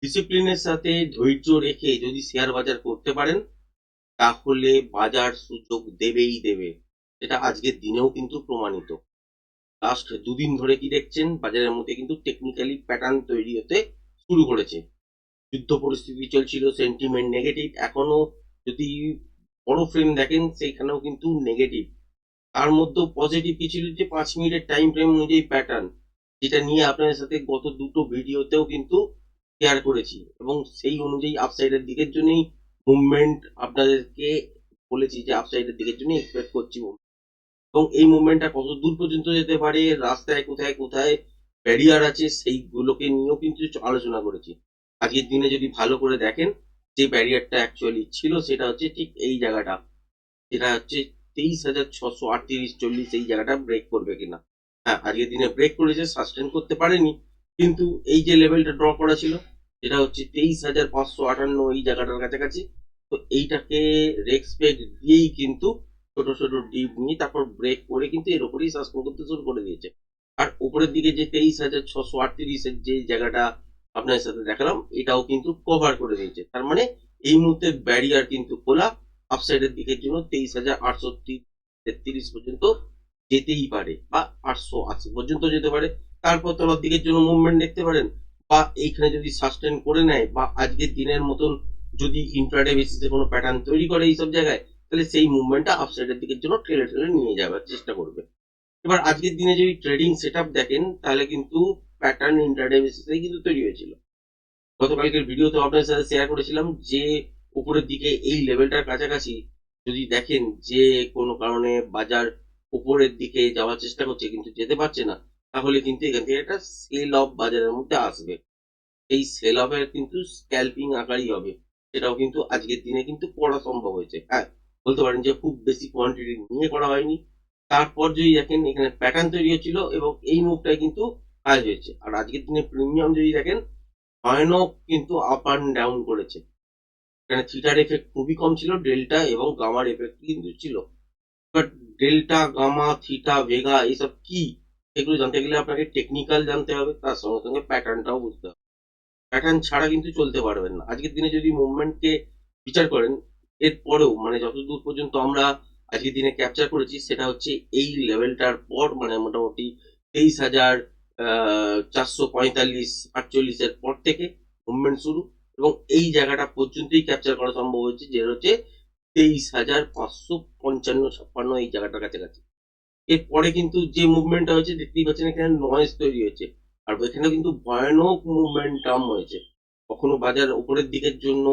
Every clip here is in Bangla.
ডিসিপ্লিনের সাথে ধৈর্য রেখে যদি শেয়ার বাজার করতে পারেন তাহলে বাজার সুযোগ দেবেই দেবে। এটা আজকের দিনেও কিন্তু প্রমাণিত। লাস্ট দুদিন ধরে কি দেখছেন, বাজারের মধ্যে কিন্তু টেকনিক্যালি প্যাটার্ন তৈরি হতে শুরু করেছে। যুদ্ধ পরিস্থিতি চলছিল, সেন্টিমেন্ট নেগেটিভ, এখনো যদি বড় ফ্রেম দেখেন সেইখানেও কিন্তু নেগেটিভ। তার মধ্যেও পজিটিভ কি ছিল, যে 5 মিনিটের টাইম ফ্রেম অনুযায়ী প্যাটার্ন, যেটা নিয়ে আপনাদের সাথে গত দুটো ভিডিওতেও কিন্তু শেয়ার করেছি, এবং সেই অনুযায়ী আপসাইডের দিকের জন্যই মুভমেন্ট আপনাদেরকে বলেছি যে আপসাইডের দিকের জন্য এক্সপেক্ট করছি। এবং এই মুভমেন্টটা কত দূর পর্যন্ত যেতে পারে, রাস্তায় কোথায় কোথায় ব্যারিয়ার আছে সেইগুলোকে নিয়েও কিন্তু আলোচনা করেছি। আজকের দিনে যদি ভালো করে দেখেন, যে ব্যারিয়ারটা অ্যাকচুয়ালি ছিল সেটা হচ্ছে ঠিক এই জায়গাটা, যেটা হচ্ছে 23,638-40, এই জায়গাটা ব্রেক করবে কিনা। হ্যাঁ, আজকের দিনে ব্রেক করেছে, সাস্টেন করতে পারেনি, কিন্তু এই যে লেভেলটা ড্র করা ছিল যেটা হচ্ছে 23,558, এই জায়গাটার কাছাকাছি, তো এইটাকে রেসপেক্ট দিয়েই কিন্তু ছোট ছোট ডিপ নিয়ে তারপর ব্রেক করে কিন্তু এর উপরেই সাস্টেন করতে শুরু করে দিয়েছে। আর উপরের দিকে যে 23,638-এর যে জায়গাটা আপনার সাথে দেখালাম, এটাও কিন্তু কভার করে দিয়েছে। তার মানে এই মুহূর্তে ব্যারিয়ার কিন্তু খোলা, আপসাইডের দিকের জন্য 23,833 পর্যন্ত যেতেই পারে, বা 880 পর্যন্ত যেতে পারে। তারপর তলার দিকের জন্য মুভমেন্ট দেখতে পারেন, বা এইখানে যদি সাস্টেন করে নেয়, বা আজকের দিনের মতন যদি ইন্ট্রাডে বেসিসে কোনো প্যাটার্ন তৈরি করে এইসব জায়গায়, তাহলে সেই মুভমেন্টটা আপসাইডের দিকের জন্য ঠেলে ঠেলে নিয়ে যাওয়ার চেষ্টা করবে। এবার আজকের দিনে যদি ট্রেডিং সেট দেখেন, তাহলে কিন্তু প্যাটার্ন ইন্ট্রাডে বেসিসে কিন্তু তৈরি হয়েছিল। গতকালকের ভিডিওতে আপনাদের সাথে শেয়ার করেছিলাম যে উপরের দিকে এই লেভেলটার কাছাকাছি যদি দেখেন যে কোনো কারণে বাজার উপরের দিকে যাওয়ার চেষ্টা করছে কিন্তু যেতে পারছে না, তাহলে কিন্তু এখান থেকে একটা সেল অফ বাজারের মধ্যে আসবে। এই সেল অফের কিন্তু স্ক্যাল্পিং আকারই হবে, সেটাও কিন্তু আজকের দিনে কিন্তু করা সম্ভব হয়েছে। হ্যাঁ, বলতে পারেন যে খুব বেশি কোয়ান্টিটি নিয়ে করা হয়নি। তারপর যদি দেখেন এখানে প্যাটার্ন তৈরি হচ্ছিল এবং এই মুভটাই কিন্তু কাজ হয়েছে। আর আজকের দিনে প্রিমিয়াম যদি দেখেন, ভয়ানক কিন্তু আপ অ্যান্ড ডাউন করেছে। এখানে থিটার এফেক্ট খুবই কম ছিল, ডেল্টা এবং গামার এফেক্ট কিন্তু ছিল। But delta, gamma, theta, vega এইসব কি, এগুলো জানতে গেলে আপনাকে টেকনিক্যাল জানতে হবে, তার সঙ্গে সঙ্গে প্যাটার্নটাও বুঝতে হবে। প্যাটার্ন ছাড়া কিন্তু চলতে পারবেন না। আজকের দিনে যদি মুভমেন্টকে বিচার করেন, এরপরেও মানে যতদূর পর্যন্ত আমরা আজকের দিনে ক্যাপচার করেছি সেটা হচ্ছে এই লেভেলটার পর, মানে মোটামুটি 23,445-48-এর পর থেকে মুভমেন্ট শুরু, এবং এই জায়গাটা পর্যন্তই ক্যাপচার করা সম্ভব হয়েছে, যেটা হচ্ছে 23,555-56, এই জায়গাটার কাছাকাছি। এরপরে কিন্তু যে মুভমেন্টটা হয়েছে দেখতেই পাচ্ছেন, এখানে নয়েজ তৈরি হয়েছে, আর এখানে কিন্তু ভয়ানক মুভমেন্টাম হয়েছে। কখনো বাজার উপরের দিকের জন্য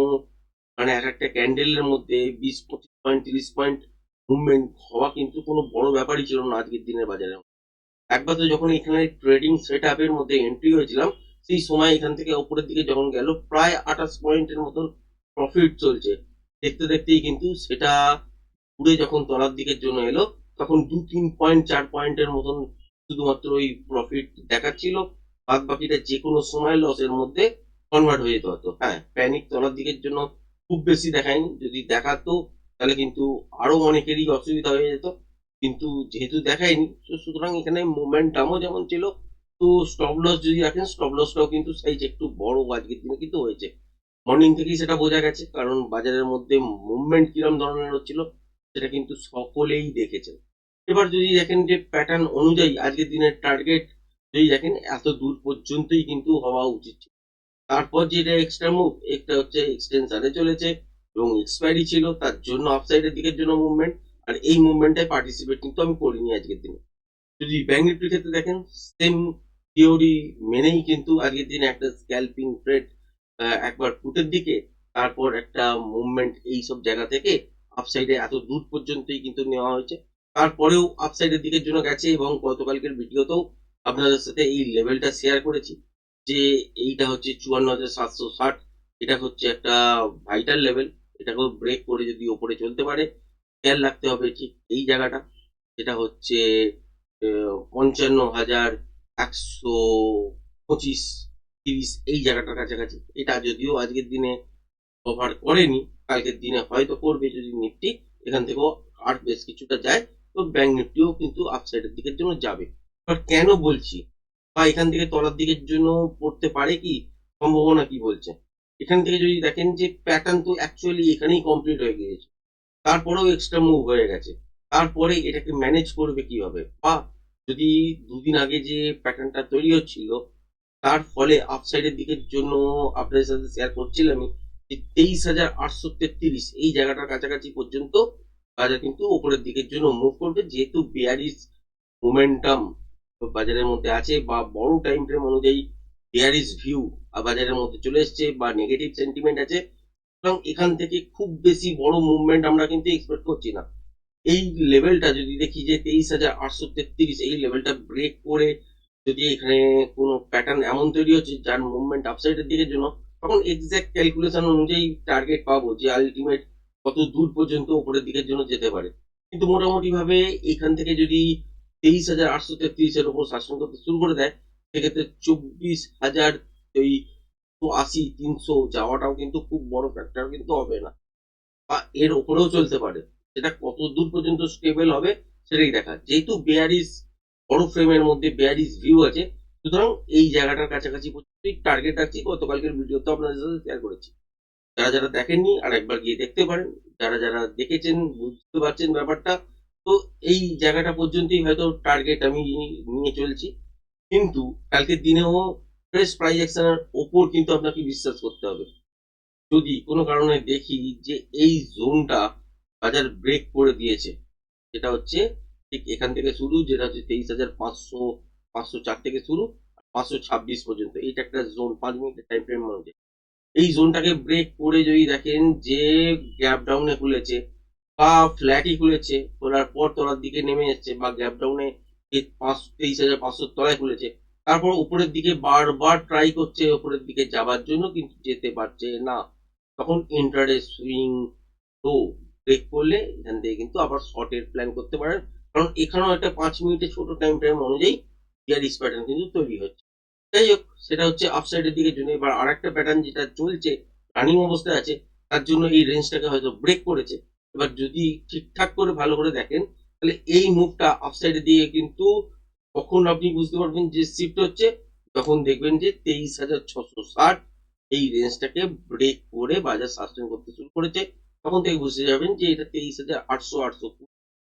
মানে এক একটা ক্যান্ডেলের মধ্যে 20, 25 পয়েন্ট, 30 পয়েন্ট মুভমেন্ট হওয়া কিন্তু কোনো বড় ব্যাপারই ছিল না আজকের দিনের বাজারে। একবার তো যখন এখানে ট্রেডিং সেট আপের মধ্যে এন্ট্রি হয়েছিলাম, সেই সময় এখান থেকে উপরের দিকে যখন গেল প্রায় 28 পয়েন্টের মতন প্রফিট চলছে। দেখতে দেখতেই কিন্তু সেটা ঘুরে যখন তলার দিকের জন্য এলো, তখন 2, 3 পয়েন্ট, 4 পয়েন্টের মতন শুধুমাত্র ওই প্রফিট দেখাচ্ছিল। বাদ বাকিটা যে কোনো সময় লসের মধ্যে কনভার্ট হয়ে যেতে হতো। হ্যাঁ, প্যানিক তলার দিকের জন্য খুব বেশি দেখায়নি, যদি দেখাতো তাহলে কিন্তু আরো অনেকেরই অসুবিধা হয়ে যেত, কিন্তু যেহেতু দেখায়নি সুতরাং এখানে মোমেন্টামও যেমন ছিল, তো স্টপ লস যদি রাখেন, স্টপ লসটাও কিন্তু সাইজ একটু বড় আজকের দিনে কিন্তু হয়েছে। মর্নিং থেকেই সেটা বোঝা গেছে, কারণ বাজারের মধ্যে মুভমেন্ট কিরম ধরনের হচ্ছিল সেটা কিন্তু সকলেই দেখেছেন। এবার যদি দেখেন যে প্যাটার্ন অনুযায়ী আজকের দিনের টার্গেট যদি দেখেন, এত দূর পর্যন্তই কিন্তু হওয়া উচিত ছিল। তারপর যেটা এক্সট্রা মুভ, একটা হচ্ছে এক্সটেনশনে চলেছে এবং এক্সপায়ারি ছিল, তার জন্য আপসাইডের দিকের জন্য মুভমেন্ট। আর এই মুভমেন্টে পার্টিসিপেট কিন্তু আমি করিনি আজকের দিনে। যদি ব্যাংক নিফটির ক্ষেত্রে দেখেন, সেম থিওরি মেনেই কিন্তু আজকের দিনে একটা স্ক্যাল্পিং ট্রেড, একবার ফুটের দিকে, তারপর একটা মুভমেন্ট এই সব জায়গা থেকে আপসাইডে এত দূর পর্যন্তই কিন্তু নেওয়া হয়েছে। তারপরেও আপসাইডের দিকের জন্য গেছে, এবং গতকালকের ভিডিওতেও আপনাদের সাথে এই লেভেলটা শেয়ার করেছি যে এইটা হচ্ছে 54,760, এটা হচ্ছে একটা ভাইটাল লেভেল। এটাকেও ব্রেক করে যদি ওপরে চলতে পারে, খেয়াল রাখতে হবে ঠিক এই জায়গাটা, যেটা হচ্ছে 55,125-30, এই জায়গাটার কাছাকাছি। এটা যদিও আজকের দিনে কভার করেনি, কালকের দিনে হয়তো করবে যদি নিফটি এখান থেকেও আর বেশ কিছুটা যায়, তো ব্যাংক নিফটিও কিন্তু আপসাইডের দিকের জন্য যাবে। এবার কেন বলছি, বা এখান থেকে তলার দিকের জন্য পড়তে পারে কি, সম্ভাবনা কি বলছে। চলছে। এখান থেকে যদি দেখেন যে প্যাটার্ন তো অ্যাকচুয়ালি এখানেই কমপ্লিট হয়ে গিয়েছে, তারপরেও এক্সট্রা মুভ হয়ে গেছে, তারপরে এটাকে ম্যানেজ করবে কিভাবে, বা যদি দুদিন আগে যে প্যাটার্নটা তৈরি হচ্ছিল তার ফলে আপসাইডের দিকের জন্য আপনাদের সাথে শেয়ার করছিলামই যে 23,833 এই জায়গাটার কাছাকাছি পর্যন্ত বাজার কিন্তু উপরের দিকের জন্য মুভ করবে, যেহেতু বেয়ারিশ মোমেন্টাম বাজারের মধ্যে আছে বা বড় টাইম ফ্রেম অনুযায়ী বেয়ারিশ ভিউ বাজারের মধ্যে চলে এসছে বা নেগেটিভ সেন্টিমেন্ট আছে। সুতরাং এখান থেকে খুব বেশি বড় মুভমেন্ট আমরা কিন্তু এক্সপেক্ট করছি না। এই লেভেলটা যদি দেখি যে 23,833 এই লেভেলটা ব্রেক করে যদি এখানে কোনো প্যাটার্ন এমন তৈরি হচ্ছে যার মুভমেন্ট আপসাইডের দিকের জন্য, তখন এক্সাক্ট ক্যালকুলেশন অনুযায়ী টার্গেট পাবো যে আলটিমেট কত দূর পর্যন্ত উপরের দিকের জন্য যেতে পারে। কিন্তু মোটামুটি ভাবে এখান থেকে যদি 23,833 এর উপর শাসন করতে শুরু করে দেয়, সেক্ষেত্রে 24,000 ওই 80-300 যাওয়াটাও কিন্তু খুব বড় ফ্যাক্টর কিন্তু হবে না, বা এর ওপরেও চলতে পারে। সেটা কত দূর পর্যন্ত স্টেবল হবে সেটাই দেখা। যেহেতু বেয়ারিশ বড় ফ্রেমের মধ্যে বেয়ারিশ ভিউ আছে, সুতরাং এই জায়গাটার কাছাকাছি পর্যন্তই টার্গেট রাখছি। গতকালকের ভিডিওতে আপনাদের সাথে শেয়ার করেছি। যারা যারা দেখেননি আর একবার গিয়ে দেখতে পারেন, যারা যারা দেখেছেন বুঝতে পারছেন ব্যাপারটা। তো এই জায়গাটা পর্যন্তই হয়তো টার্গেট আমি নিয়ে চলছি, কিন্তু কালকের দিনেও ফ্রেশ প্রাইস অ্যাকশনের ওপর কিন্তু আপনাকে বিশ্বাস করতে হবে। যদি কোনো কারণে দেখি যে এই জোনটা বাজার ব্রেক করে দিয়েছে, যেটা হচ্ছে ঠিক এখান থেকে শুরু, যেটা হচ্ছে 23,500, 504 থেকে শুরু 526 পর্যন্ত, এইটা একটা জোন 5 মিনিটের টাইম ফ্রেম মধ্যে। এই জোনটাকে ব্রেক করে যদি দেখেন যে গ্যাপ ডাউনে খুলেছে বা ফ্ল্যাটই খুলেছে, খোলার পর তলার দিকে নেমে এসছে, বা গ্যাপ ডাউনে 23,500 তলায় খুলেছে, তারপর উপরের দিকে বারবার ট্রাই করছে উপরের দিকে যাবার জন্য, কিন্তু যেতে পারছে না, তখন ইন্ট্রাডে সুইং লো ব্রেক করলে এখান থেকে কিন্তু আবার শর্টের প্ল্যান করতে পারেন। কারণ এখানেও একটা 5 মিনিটের ছোট টাইম ফ্রেম অনুযায়ী বিয়ারিশ প্যাটার্ন কিন্তু তৈরি হচ্ছে। যাই হোক, সেটা হচ্ছে আপসাইডের দিকের জন্য। এবার আর একটা প্যাটার্ন যেটা চলছে, রানিং অবস্থায় আছে, তার জন্য এই রেঞ্জটাকে হয়তো ব্রেক করেছে। এবার যদি ঠিকঠাক করে ভালো করে দেখেন, তাহলে এই মুভটা আপসাইডের দিকে কিন্তু কখন আপনি বুঝতে পারবেন যে শিফট হচ্ছে, তখন দেখবেন যে 23,660 এই রেঞ্জটাকে ব্রেক করে বাজার সাস্টেন করতে শুরু করেছে। তখন থেকে বুঝতে যাবেন যে এটা 23,800,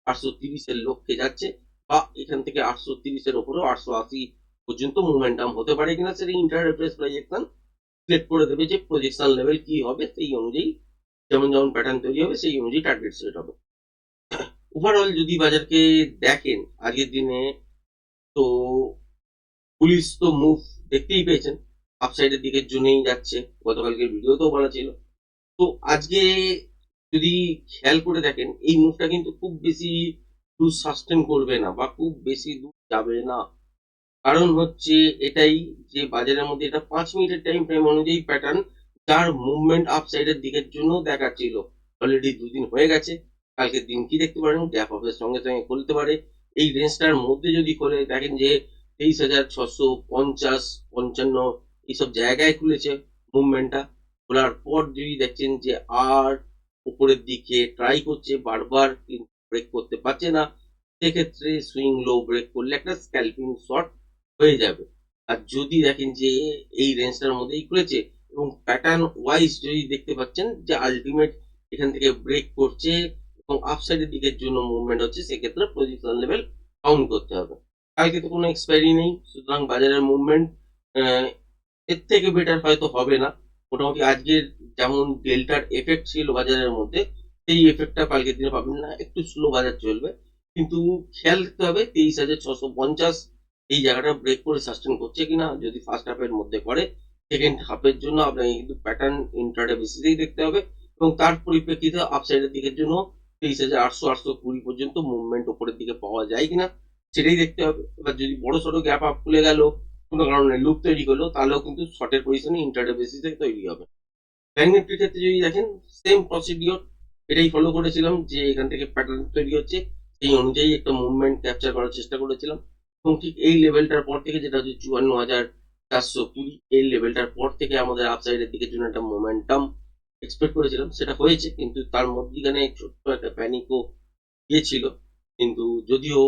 830 এর লক্ষ্যে যাচ্ছে, বা এখান থেকে 830 এর ওপরেও 880 পর্যন্ত মোমেন্টাম হতে পারে কিনা, সেটা ইন্টার প্রাইস প্রজেকশন সিলেক্ট করে দেবে যে প্রজেকশন লেভেল কি হবে, সেই অনুযায়ী যেমন যেমন প্যাটার্ন তৈরি হবে সেই অনুযায়ী টার্গেট সেট হবে। ওভারঅল যদি বাজারকে দেখেন আজকের দিনে, তো পুলিশ তো মুভ দেখতেই পেয়েছেন, আপসাইডের দিকের জন্যই যাচ্ছে, গতকালকের ভিডিওতেও বলা ছিল। তো আজকে যদি খেয়াল করে দেখেন, এই মুভটা কিন্তু খুব বেশি দূর সাস্টেন করবে না বা খুব বেশি দূর যাবে না। কারণ হচ্ছে এটাই যে বাজারের মধ্যে এটা 5 মিনিটের টাইম ফ্রেম অনুযায়ী প্যাটার্ন, যার মুভমেন্ট আপসাইডের দিকের জন্য দেখাচ্ছিল। অলরেডি দুদিন হয়ে গেছে। কালকের দিন কি দেখতে পারেন, গ্যাপ আপের সঙ্গে সঙ্গে খুলতে পারে। এই রেঞ্জটার মধ্যে যদি খোলে দেখেন যে 23,650, 55 এইসব জায়গায় খুলেছে মুভমেন্টটা। খোলার পর যদি দেখছেন যে আর উপরের দিকে ট্রাই করছে, বারবার কিন্তু ব্রেক করতে পারছে না, সেক্ষেত্রে সুইং লো ব্রেক করলে একটা স্ক্যালপিং শট হয়ে যাবে। আর যদি দেখেন যে এই রেঞ্জটার মধ্যেই খুলেছে এবং প্যাটার্ন ওয়াইজ যদি দেখতে পাচ্ছেন যে আলটিমেট এখান থেকে ব্রেক করছে এবং আপসাইডের দিকের জন্য মুভমেন্ট হচ্ছে, সেক্ষেত্রে পজিশন লেভেল কাউন্ট করতে হবে। কালকে তো কোনো এক্সপায়ারি নেই, সুতরাং বাজারের মুভমেন্ট এর থেকে বেটার হয়তো হবে না। মোটামুটি আজকের যেমন ডেল্টার এফেক্ট ছিল বাজারের মধ্যে, সেই এফেক্টটা কালকের দিনে পাবেন না, একটু স্লো বাজার চলবে। কিন্তু খেয়াল রাখতে হবে 23,650 এই জায়গাটা ব্রেক করে সাস্টেন করছে কিনা। যদি ফার্স্ট হাফের মধ্যে করে, সেকেন্ড হাফের জন্য আপনাকে কিন্তু প্যাটার্ন ইন্ট্রাডে বেসিসেই দেখতে হবে, এবং তার পরিপ্রেক্ষিতে আপসাইডের দিকের জন্য 23,800, 820 পর্যন্ত মুভমেন্ট উপরের দিকে পাওয়া যায় কিনা সেটাই দেখতে হবে। এবার যদি বড় সড়ো গ্যাপ আপ খুলে গেল, কোনো কারণে লুপ তৈরি করলো, তাহলেও কিন্তু শর্টের পজিশনে ইন্ট্রাডে বেসিসে তৈরি হবে। ব্যাংক নিফটির ক্ষেত্রে যদি দেখেন, সেম প্রসিডিওর এটাই ফলো করেছিলাম যে এখান থেকে প্যাটার্ন তৈরি হচ্ছে, সেই অনুযায়ী একটা মুভমেন্ট ক্যাপচার করার চেষ্টা করেছিলাম, এবং ঠিক এই লেভেলটার পর থেকে, যেটা হচ্ছে 54,420, এই লেভেলটার পর থেকে আমাদের আপসাইডের দিকের জন্য একটা মোমেন্টাম এক্সপেক্ট করেছিলাম, সেটা হয়েছে। কিন্তু তার মধ্যখানে ছোট্ট একটা প্যানিকও গিয়েছিল, কিন্তু যদিও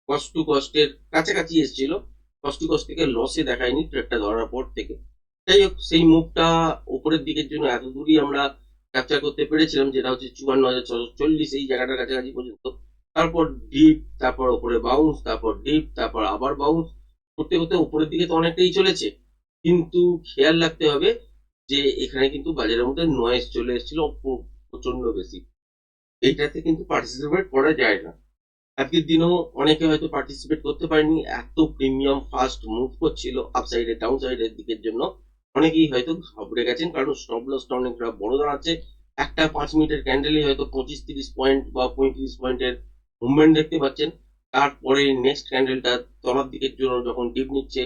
কস্ট টু কস্টের কাছাকাছি এসেছিল, কস্ট টু কস্ট থেকে লসে দেখায়নি ট্রেডটা ধরার পর থেকে। যাই হোক, সেই মুভটা উপরের দিকের জন্য এত দূরই আমরা ক্যাপচার করতে পেরেছিলাম, যেটা হচ্ছে 54,640, এই জায়গাটার কাছাকাছি পর্যন্ত। তারপর ডিপ, তারপর উপরে বাউন্স, তারপর ডিপ, তারপর আবার বাউন্স করতে করতে উপরের দিকে তো অনেকটাই চলেছে, কিন্তু খেয়াল রাখতে হবে যে এখানে কিন্তু বাজারের মধ্যে নয়েজ চলে এসেছিল প্রচন্ড বেশি। এইটাতে কিন্তু পার্টিসিপেট করা যায় না। আজকের দিনেও অনেকে হয়তো পার্টিসিপেট করতে পারেনি, এত প্রিমিয়াম ফাস্ট মুভ করছিল আপ সাইডে ডাউন সাইডের দিকের জন্য। অনেকেই হয়তো ঘাবড়ে গেছেন, কারণ স্টপ লসটা অনেকটা বড় দাঁড়াচ্ছে। একটা 5 মিনিটের ক্যান্ডেলে হয়তো 25-30 পয়েন্ট বা 35 পয়েন্টের মুভমেন্ট দেখতে পাচ্ছেন। তারপরে নেক্সট ক্যান্ডেলটা তলার দিকের জন্য যখন ডিপ নিচ্ছে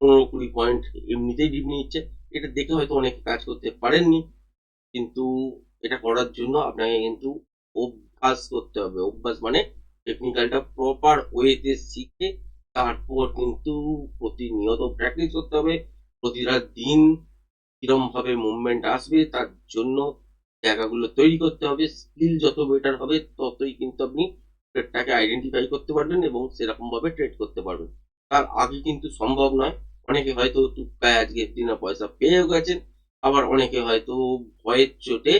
15-20 পয়েন্ট এমনিতেই ডিপ নিচ্ছে, এটা দেখে হয়তো অনেকে কাজ করতে পারেননি। কিন্তু এটা করার জন্য আপনাকে কিন্তু অভ্যাস করতে হবে। অভ্যাস মানে টেকনিক্যালটা প্রপার ওয়েতে শিখে তারপর কিন্তু প্রতিনিয়ত প্র্যাকটিস করতে হবে। প্রতিটা দিন কিরম ভাবে মুভমেন্ট আসবে তার জন্য জায়গাগুলো তৈরি করতে হবে। স্কিল যত বেটার হবে ততই কিন্তু আপনি ট্রেডটাকে আইডেন্টিফাই করতে পারবেন এবং সেরকম ভাবে ট্রেড করতে পারবেন। তার আগে কিন্তু সম্ভব নয়। অনেকে হয়তো টুকটায় আজকের দিনে পয়সা পেয়েও গেছেন, আবার অনেকে হয়তো ভয়ের চোটে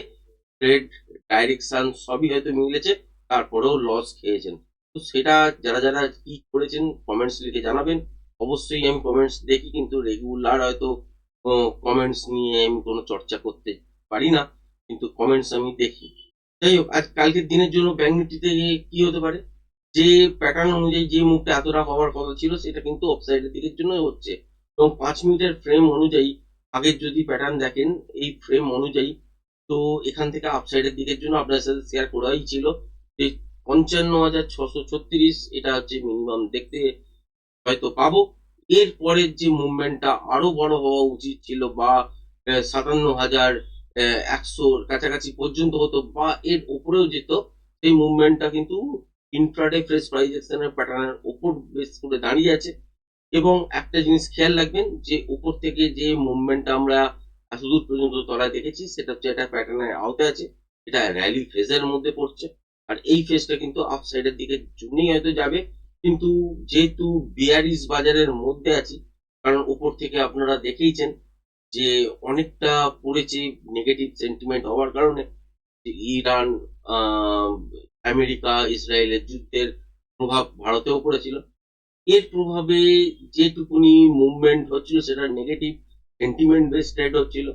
ট্রেড ডাইরেকশন সবই হয়তো মিলেছে, তারপরেও লস খেয়েছেন। তো সেটা যারা যারা কি করেছেন কমেন্টস লিখে জানাবেন। অবশ্যই আমি কমেন্টস দেখি, কিন্তু রেগুলার হয়তো কমেন্টস নিয়ে আমি কোনো চর্চা করতে পারি না, কিন্তু কমেন্টস আমি দেখি। যাই হোক, আজ কালকের দিনের জন্য ব্যাংক নিফটিতে কি হতে পারে, যে প্যাটার্ন অনুযায়ী যে মুভটা এতটা হওয়ার কথা ছিল সেটা কিন্তু অফসাইডের দিকের জন্য হচ্ছে। এবং 5 মিনিটের ফ্রেম অনুযায়ী আগের যদি প্যাটার্ন দেখেন এই ফ্রেম অনুযায়ী, তো এখান থেকে আপসাইডের দিকের জন্য আপনার সাথে শেয়ার করাই ছিল যে 55,636 এটা হচ্ছে মিনিমাম দেখতে হয়তো পাবো। এর পরের যে মুভমেন্টটা আরো বড় হওয়া উচিত ছিল, বা 57,100 কাছাকাছি পর্যন্ত হতো বা এর উপরেও যেত, সেই মুভমেন্টটা কিন্তু ইন্ট্রাডে ফ্রেশ প্রাইস অ্যাকশনের প্যাটার্নের উপর বেস করে দাঁড়িয়ে আছে। এবং একটা জিনিস খেয়াল রাখবেন যে উপর থেকে যে মুভমেন্টটা আমরা এতদূর পর্যন্ত তলায় দেখেছি সেটা হচ্ছে একটা প্যাটার্নের আওতায় আছে, এটা র্যালি ফেজের মধ্যে পড়ছে। আর এই ফেজটা কিন্তু আপসাইডের দিকের জন্যই হয়তো যাবে, কিন্তু যেহেতু বিয়ারিশ বাজারের মধ্যে আছি, কারণ উপর থেকে আপনারা দেখেইছেন যে অনেকটা পড়েছে নেগেটিভ সেন্টিমেন্ট হওয়ার কারণে, যে ইরান, আহ, আমেরিকা ইসরায়েলের যুদ্ধের প্রভাব ভারতেও পড়েছিল। এর প্রভাবে যেটুকুনি মুভমেন্ট হচ্ছিল সেটা নেগেটিভ সেন্টিমেন্ট বেস ট্রেড হচ্ছিল।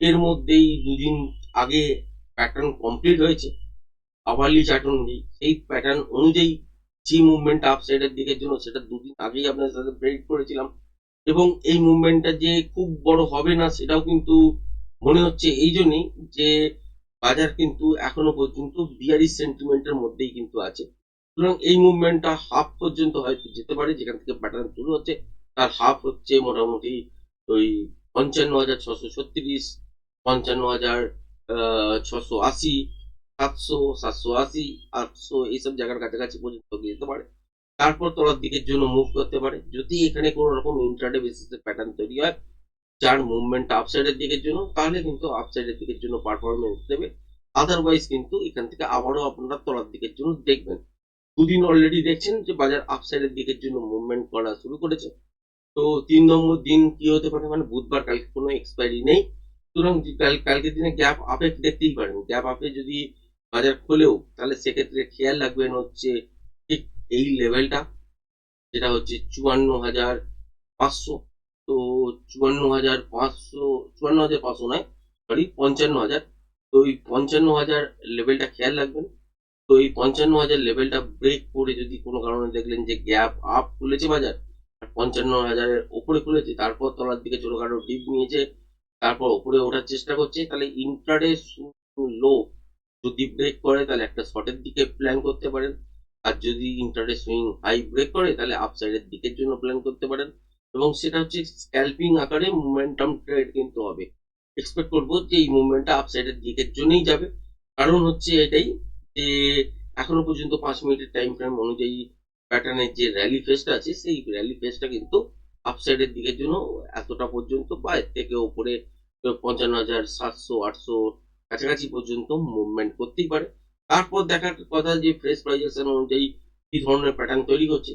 এর মধ্যেই দুদিন আগে প্যাটার্ন কমপ্লিট হয়েছে আওয়ারলি চার্ট অনুযায়ী। সেই প্যাটার্ন অনুযায়ী যে মুভমেন্ট আপসাইডের দিকের জন্য সেটা দুদিন আগেই আপনার সাথে প্রেডিক্ট করেছিলাম। এবং এই মুভমেন্টটা যে খুব বড় হবে না সেটাও কিন্তু মনে হচ্ছে এই জন্যই যে বাজার কিন্তু এখনো পর্যন্ত বিয়ারিশ সেন্টিমেন্টের মধ্যেই কিন্তু আছে। সুতরাং এই মুভমেন্টটা হাফ পর্যন্ত হয়তো যেতে পারে, যেখান থেকে প্যাটার্ন শুরু হচ্ছে তার হাফ হচ্ছে মোটামুটি ওই 55,636, 55,680, 700, 780, 800 এইসব জায়গার কাছাকাছি পর্যন্ত যেতে পারে। তারপর তলার দিকের জন্য মুভ করতে পারে যদি এখানে কোনো রকম ইন্ট্রাডে বেসিসের প্যাটার্ন তৈরি হয় যার মুভমেন্ট আপসাইডের দিকের জন্য, তাহলে কিন্তু আপসাইডের দিকের জন্য পারফরমেন্স দেবে। আদারওয়াইজ কিন্তু এখান থেকে আবারও আপনারা তলার দিকের জন্য দেখবেন। দুদিন অলরেডি দেখছেন যে বাজার আপসাইডের দিকের জন্য মুভমেন্ট করা শুরু করেছে। তো 3 নম্বর দিন কি হতে পারে, মানে বুধবার, কালকে কোনো এক্সপায়ারি নেই। সুতরাং কালকের দিনে গ্যাপ আপে দেখতেই পারেন। গ্যাপ আপে যদি বাজার খোলেও তাহলে সেক্ষেত্রে খেয়াল রাখবেন হচ্ছে ঠিক এই লেভেলটা, যেটা হচ্ছে 54,500। তো 54,500, 54,500 নয়, সরি, 55,000। তো ওই 55,000 লেভেলটা খেয়াল রাখবেন। তো এই 55,000 লেভেলটা ব্রেক করে যদি কোনো কারণে দেখলেন যে গ্যাপ আপ খুলেছে বাজার আর 55,000-এর ওপরে খুলেছে, তারপর তলার দিকে ছোটখাটো ডিপ নিয়েছে, তারপর ওপরে ওঠার চেষ্টা করছে, তাহলে ইন্ট্রাডে লো যদি ব্রেক করে তাহলে একটা শর্টের দিকে প্ল্যান করতে পারেন। আর যদি ইন্ট্রাডে সুইং হাই ব্রেক করে তাহলে আপসাইডের দিকের জন্য প্ল্যান করতে পারেন। এবং সেটা হচ্ছে স্ক্যাল্পিং আকারে মোমেন্টাম ট্রেড কিন্তু হবে। এক্সপেক্ট করবো যে এই মুভমেন্টটা আপসাইডের দিকের জন্যই যাবে। কারণ হচ্ছে এটাই যে এখনো পর্যন্ত 5 মিনিটের টাইম ফ্রেম অনুযায়ী প্যাটার্নের যে র্যালি ফেসটা আছে সেই র্যালি ফেসটা কিন্তু আপসাইডের দিকের জন্য এতটা পর্যন্ত বা এর থেকে উপরে 55,700, 800 কাছাকাছি পর্যন্ত মুভমেন্ট করতেই পারে। তারপর দেখার কথা যে ফ্রেশ প্রাইজেশন অনুযায়ী কি ধরনের প্যাটার্ন তৈরি হচ্ছে।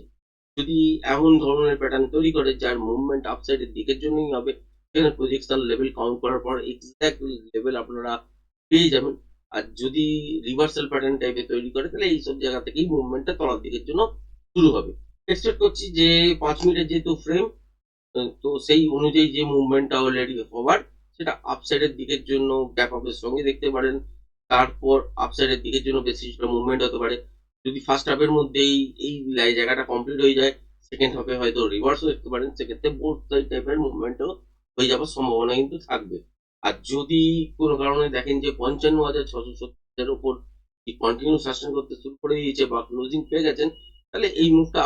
যদি এমন ধরনের প্যাটার্ন তৈরি করে যার মুভমেন্ট আপসাইডের দিকের জন্যই হবে, সেখানে প্রজেকশন লেভেল কাউন্ট করার পর এক্সাক্ট লেভেল আপনারা পেয়ে যাবেন। আর যদি রিভার্সাল প্যাটার্ন টাইপের তৈরি করে তাহলে এইসব জায়গা থেকেই মুভমেন্টটা তলার দিকের জন্য শুরু হবে। এক্সপেক্ট করছি যে 5 মিনিটের যেহেতু ফ্রেম, তো সেই অনুযায়ী যে মুভমেন্টটা অলরেডি হওয়ার সেটা আপসাইডের দিকের জন্য গ্যাপ আপের সঙ্গে দেখতে পারেন। তারপর আপসাইডের দিকের জন্য বেশি কিছুটা মুভমেন্ট হতে পারে। যদি ফার্স্ট হাফের মধ্যেই এই জায়গাটা কমপ্লিট হয়ে যায়, সেকেন্ড হাফে হয়তো রিভার্সও দেখতে পারেন। সেক্ষেত্রে বোথ সাইড টাইপের মুভমেন্টও হয়ে যাওয়ার সম্ভাবনা কিন্তু থাকবে। আর যদি কোনো কারণে দেখেন যে 55,670 এর উপর কন্টিনিউ সাস্টেন করতে শুরু করে দিয়েছে বা ক্লোজিং পেয়ে গেছেন, তাহলে এই মুভটা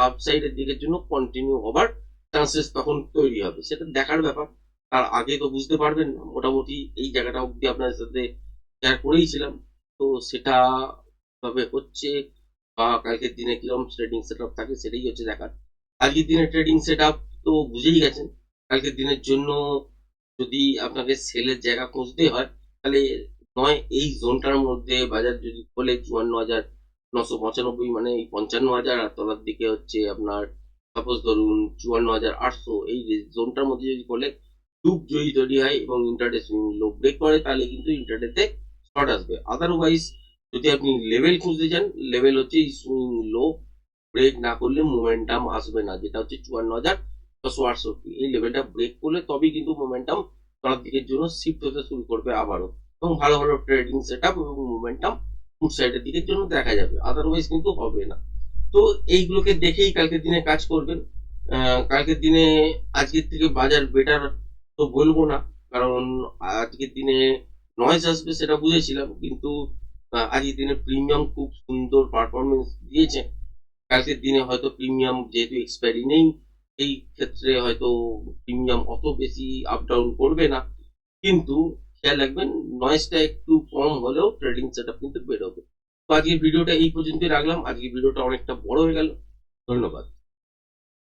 আপসাইডের দিকের জন্য কন্টিনিউ হবার চান্সেস তখন তৈরি হবে। সেটা দেখার ব্যাপার। তার আগে তো বুঝতে পারবেন না। মোটামুটি এই জায়গাটা অবধি আপনার সাথে শেয়ার করেইছিলাম। তো সেটা ভাবে হচ্ছে বা কালকের দিনে কিরকম ট্রেডিং সেটআপ থাকে সেটাই হচ্ছে দেখার। আজকের দিনের ট্রেডিং সেটআপ তো বুঝেই গেছেন। কালকের দিনের জন্য যদি আপনাকে সেলের জায়গা খুঁজতে হয়, তাহলে নয় এই জোনটার মধ্যে বাজার যদি খোলে 54,995, মানে এই 55,000, আর তলার দিকে হচ্ছে আপনার সাপোজ ধরুন 54,800, এই জোনটার মধ্যে যদি খোলে ডুব জয়ী তৈরি হয় এবং ইন্টারডে সুইং লো ব্রেক করে, তাহলে কিন্তু ইন্টারডেতে শর্ট আসবে। আদারওয়াইজ যদি আপনি লেভেল খুঁজতে চান, লেভেল হচ্ছে এই সুইং লো ব্রেক না করলে মোমেন্টাম আসবে না, যেটা হচ্ছে 54,668। এই লেভেলটা ব্রেক করলে তবেই কিন্তু মোমেন্টাম তলার দিকের জন্য শিফট হতে শুরু করবে আবারও, এবং ভালো ভালো ট্রেডিং সেট আপ এবং মোমেন্টাম ফুড সাইডের দিকের জন্য দেখা যাবে। আদারওয়াইজ কিন্তু হবে না। তো এইগুলোকে দেখেই কালকের দিনে কাজ করবেন। কালকের দিনে আজকের থেকে বাজার বেটার তো বলবো না, কারণ আজকের দিনে নয়েজ আসবে সেটা বুঝেছিলাম, কিন্তু আজকের দিনে প্রিমিয়াম খুব সুন্দর পারফরমেন্স দিয়েছে। কালকের দিনে হয়তো প্রিমিয়াম যেহেতু এক্সপায়ারি নেই, এই ক্ষেত্রে হয়তো প্রিমিয়াম অত বেশি আপ ডাউন করবে না, কিন্তু খেয়াল রাখবেন নয়েজটা একটু কম হলেও ট্রেডিং সেটআপ কিন্তু বেরোবে। তো আজকের ভিডিওটা এই পর্যন্তই রাখলাম। আজকের ভিডিওটা অনেকটা বড় হয়ে গেল। ধন্যবাদ।